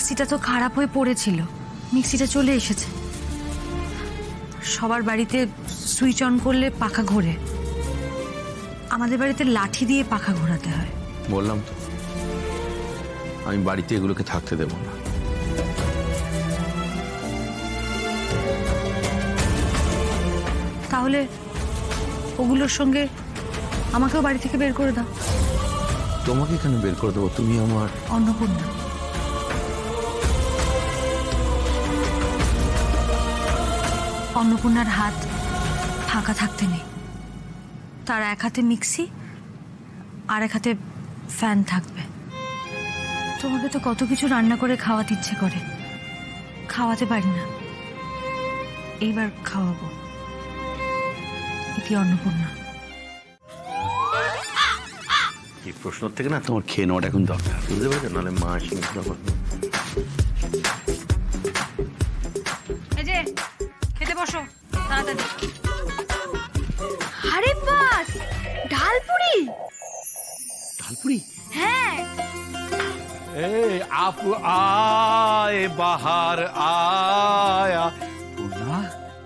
মিক্সিটা তো খারাপ হয়ে পড়েছিল, মিক্সিটা চলে এসেছে। সবার বাড়িতে সুইচ অন করলে পাখা ঘোরে, আমাদের বাড়িতে লাঠি দিয়ে পাখা ঘোরাতে হয়। বললাম তো আমি বাড়িতে এগুলোকে থাকতে দেব না। তাহলে ওগুলোর সঙ্গে আমাকেও বাড়ি থেকে বের করে দাও। তোমাকে কেন বের করে দেবো? তুমি আমার অন্নপূর্ণা, অন্নপূর্ণার হাত ফাঁকা থাকতে নেই। তার এক হাতে মিক্সি আর এক হাতে ফ্যান থাকবে। তোমাকে তো কত কিছু রান্না করে খাওয়াতে ইচ্ছে করে, খাওয়াতে পারি না, এইবার খাওয়াবো। ইতি অন্নপূর্ণা। এই প্রশ্ন থেকে না তোমার খেয়ে নেওয়াটা এখন দরকার, বুঝতে পেরেছো? নাহলে মা এসে এই যে খেতে বসো তাড়াতাড়ি। আরে বাস, ঢালপুরি। ঢালপুরি? হ্যাঁ। এই আপু আয় বাহার আয়া। পূর্ণা,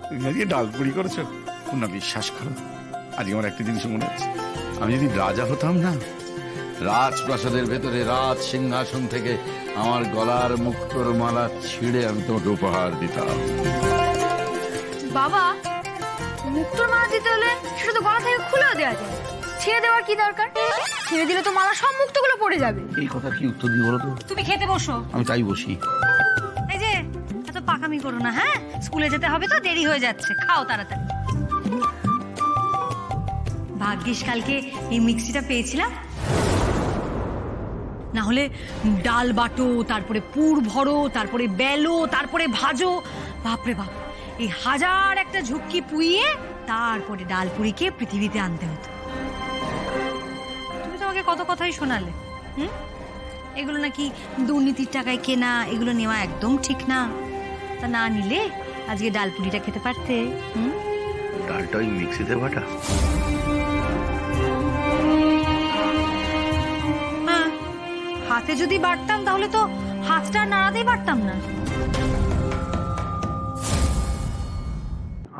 তুমি আজকে ডালপুরি করেছো? পূর্ণা, বিশ্বাস করো আজকে আমার একটা জিনিস মনে হচ্ছে, আমি যদি রাজা হতাম না, রাজপ্রাসাদের ভেতরে রাজ সিংহাসন থেকে আমার গলার মুক্তোর মালা ছিঁড়ে আমি তোমাকে উপহার দিতাম। বাবা, মুক্তোর মালা দিতে হলে সেটা তো গলা থেকে খুলেও দেওয়া যায়, ছেড়ে দেওয়ার কি দরকার? ছেড়ে দিলে তো মালা সব মুক্তোগুলো পড়ে যাবে। এই কথা কি উত্তর দিই বলো তো? তুমি খেতে বসো। আমি তাই বসি। এই যে এত পাকামি করো না, হ্যাঁ? স্কুলে যেতে হবে তো, দেরি হয়ে যাচ্ছে, খাও তাড়াতাড়ি। ভাগ্যিস কালকে এই মিক্সিটা পেয়েছিলাম, না হলে ডাল বাটো, তারপরে পুর ভরো, তারপরে বেলো, তারপরে ভাজো, বাপরে বাপ, এই হাজার একটা ঝুঁকি পুইয়ে তারপরে ডালপুরিকে পৃথিবীতে আনতে হতো। তুমি তো আমাকে কত কথাই শোনালে, এগুলো নাকি দুর্নীতির টাকায় কেনা, এগুলো নেওয়া একদম ঠিক না। তা না নিলে আজকে ডালপুরিটা খেতে পারতে। ডালটা ওই মিক্সিতে বাটা? হ্যাঁ, হাতে যদি বাটতাম তাহলে তো হাতটা নাড়াতেই পারতাম না।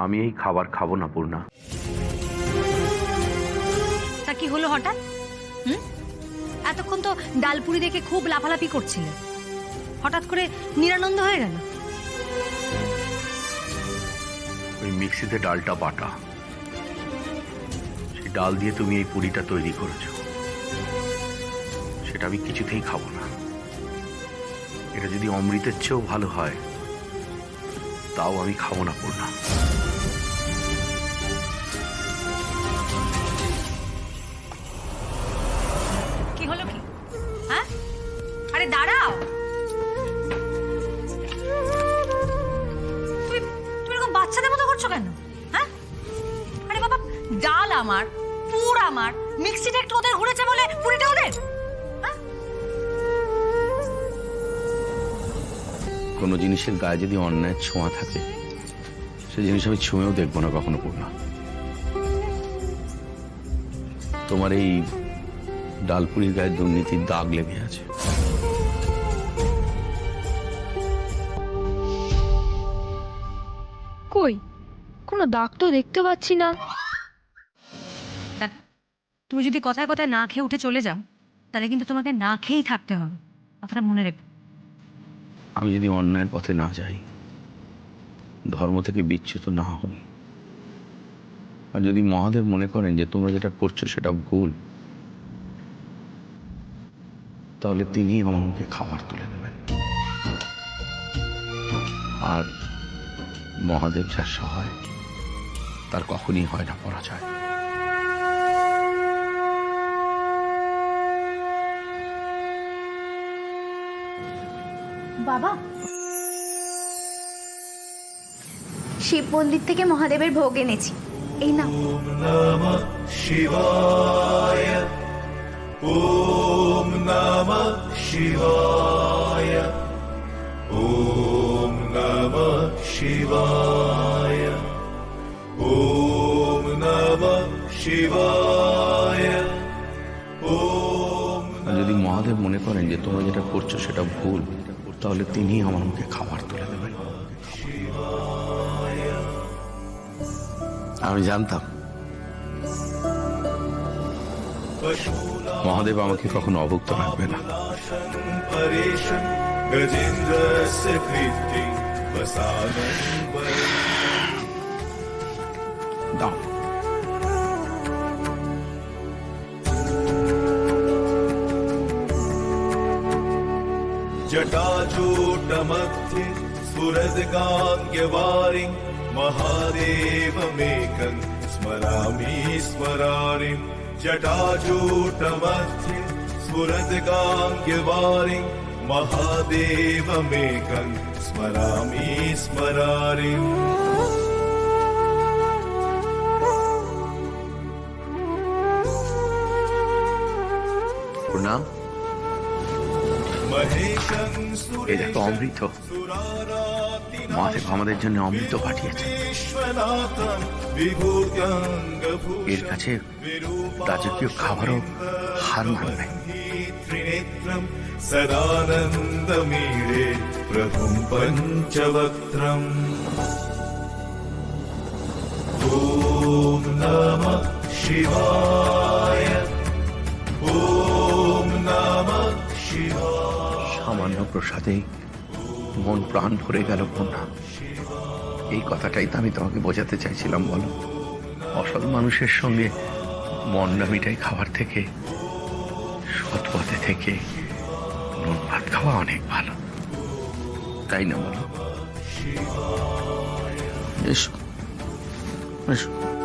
আমি এই খাবার খাবো না পূর্ণা। তা কি হলো হঠাৎ? এতক্ষণ তো ডালপুরি দেখে খুব লাফালাফি করছিলে, হঠাৎ করে নিরানন্দ হয়ে গেল। ওই মিক্সিতে ডালটা বাটা, সেই ডাল দিয়ে তুমি এই পুরিটা তৈরি করেছো, সেটা আমি কিছুতেই খাবো না। এটা যদি অমৃতের চেয়েও ভালো হয় তাও আমি খাবো না পূর্ণা। কি হলো কি? হ্যাঁ, আরে দাঁড়াও, তুমি এরকম বাচ্চাদের মতো করছো কেন? হ্যাঁ, আরে বাবা, ডাল আমার, পুর আমার, মিক্সিটা একটু ওদের ঘুরেছে বলে পুরিটা ওদের। কোনো জিনিসের গায়ে যদি অন্যায় ছোঁয়া থাকে, সে জিনিস আমি ছুঁয়েও দেখবো না কখনো পূর্ণা। তোমার এই ডালপুরির গায়ে দুর্নীতির দাগ লেগে আছে। কই, কোনো দাগ তো দেখতে পাচ্ছি না। তুমি যদি কথায় কথায় না খেয়ে উঠে চলে যাও, তাহলে কিন্তু তোমাকে না খেয়েই থাকতে হবে, কথাটা মনে রেখো। আমি যদি অন্যায়ের পথে না যাই, ধর্ম থেকে বিচ্যুত না হই, আর যদি মহাদেব মনে করেন যে তোমরা যেটা করছো সেটা ভুল, তাহলে তিনি আমার মুখে খাবার তুলে দেবেন। আর মহাদেব যার সহায়, তার কখনই হয় না পরাজয়। বাবা, শিব মন্দির থেকে মহাদেবের ভোগ এনেছি, এই না। ওম নমঃ শিবায়, ওম নমঃ শিবায়, ওম নমঃ শিবায়, ওম নমঃ শিবায়, ওম। যদি মহাদেব মনে করেন যে তোমরা যেটা করছো সেটা ভুল, তাহলে তিনি আমার মুখে খাবার তুলে দেবেন। আমি জানতাম মহাদেব আমাকে কখনো অভুক্ত রাখবে না। परेशं गजेन्द्रस्य कीर्तिं वसानं দাও। जटाजूटमध्ये स्फुरद्गाङ्ग्यवारिं महादेवमेकं स्मरामि स्मरारिं। जटाजूटमध्ये स्फुरद्गाङ्ग्यवारिं महादेवमेकं स्मरामि स्मरारिम्। প্রণাম। महेशं এই দেখো অমৃত, মহাদেব আমাদের জন্য অমৃত পাঠিয়েছে। सुरेश्वनाथं विभूत्याङ्गभूषं এর কাছে রাজকীয় খাবারও হার মানবে। त्रिनेत्रं सदानन्दमीडे प्रभुं पञ्चवक्त्रम्। ॐ नमः शिवाय, ॐ नमः शिवाय। সামান্য প্রসাদে মন প্রাণ ভরে গেল কন্যা। এই কথাটাই তো আমি তোমাকে বোঝাতে চাইছিলাম। বলো, অসৎ মানুষের সঙ্গে মন না মিটাই খাবার থেকে সৎ পথে থেকে নুন ভাত খাওয়া অনেক ভালো, তাই না? বলো, এসো এসো।